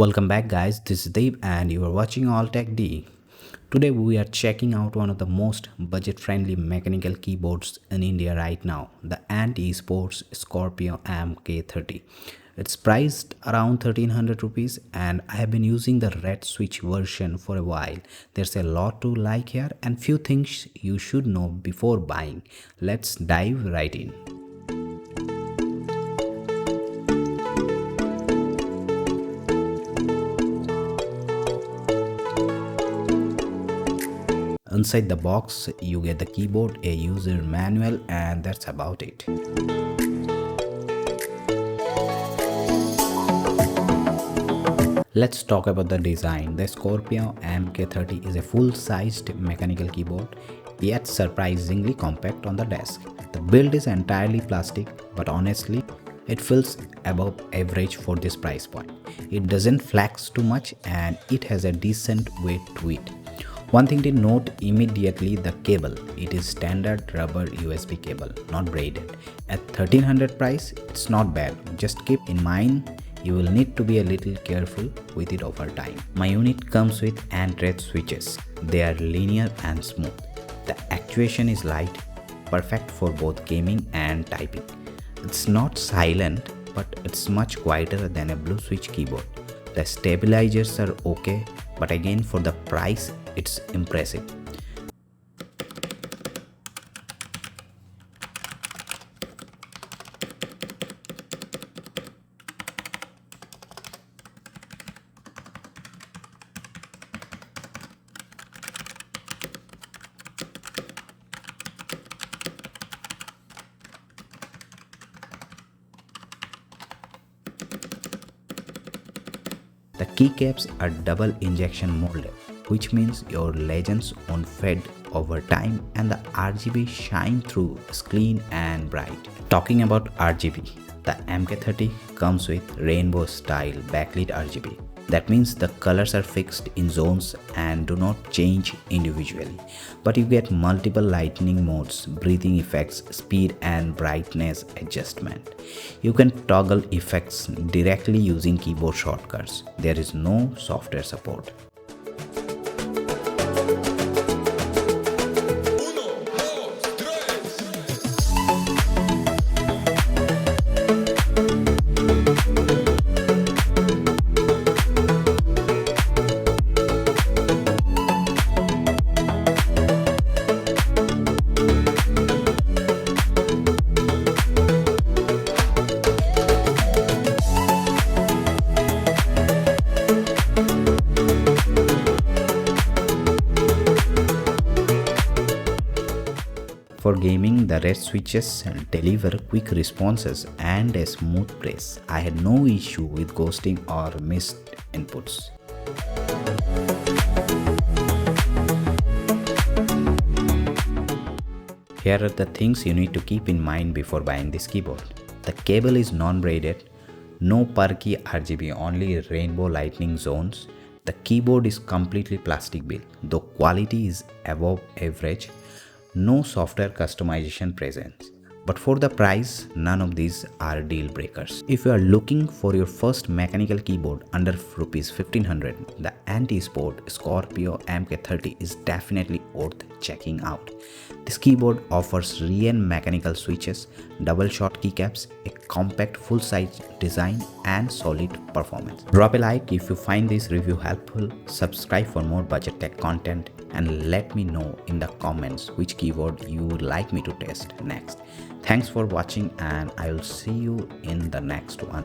Welcome back guys, this is Dave and you are watching All Tech D. Today we are checking out one of the most budget-friendly mechanical keyboards in India right now, the Esports Scorpio MK30. It's priced around 1300 rupees and I have been using the red switch version for a while. There's a lot to like here and few things you should know before buying. Let's dive right in. Inside the box, you get the keyboard, a user manual, and that's about it. Let's talk about the design. The Scorpio MK30 is a full-sized mechanical keyboard, yet surprisingly compact on the desk. The build is entirely plastic, but honestly, it feels above average for this price point. It doesn't flex too much and it has a decent weight to it. One thing to note immediately, the cable. It is standard rubber USB cable, not braided. At 1300 price, it's not bad. Just keep in mind you will need to be a little careful with it over time. My unit comes with red switches. They are linear and smooth. The actuation is light, perfect for both gaming and typing. It's not silent, but it's much quieter than a blue switch keyboard. The stabilizers are okay, but again for the price, it's impressive. The keycaps are double injection molded, which means your legends won't fade over time and the RGB shine through is clean and bright. Talking about RGB, the MK30 comes with rainbow style backlit RGB. That means the colors are fixed in zones and do not change individually. But you get multiple lighting modes, breathing effects, speed and brightness adjustment. You can toggle effects directly using keyboard shortcuts. There is no software support. For gaming, the red switches deliver quick responses and a smooth press. I had no issue with ghosting or missed inputs. Here are the things you need to keep in mind before buying this keyboard. The cable is non-braided, no per key RGB, only rainbow lightning zones. The keyboard is completely plastic built, though quality is above average. No software customization present. But for the price, none of these are deal breakers. If you are looking for your first mechanical keyboard under rupees 1500, the Anti-Sport Scorpio MK30 is definitely worth checking out. This keyboard offers real mechanical switches, double shot keycaps, a compact full-size design and solid performance. Drop a like if you find this review helpful, subscribe for more budget tech content and let me know in the comments which keyboard you would like me to test next. Thanks for watching and I will see you in the next one.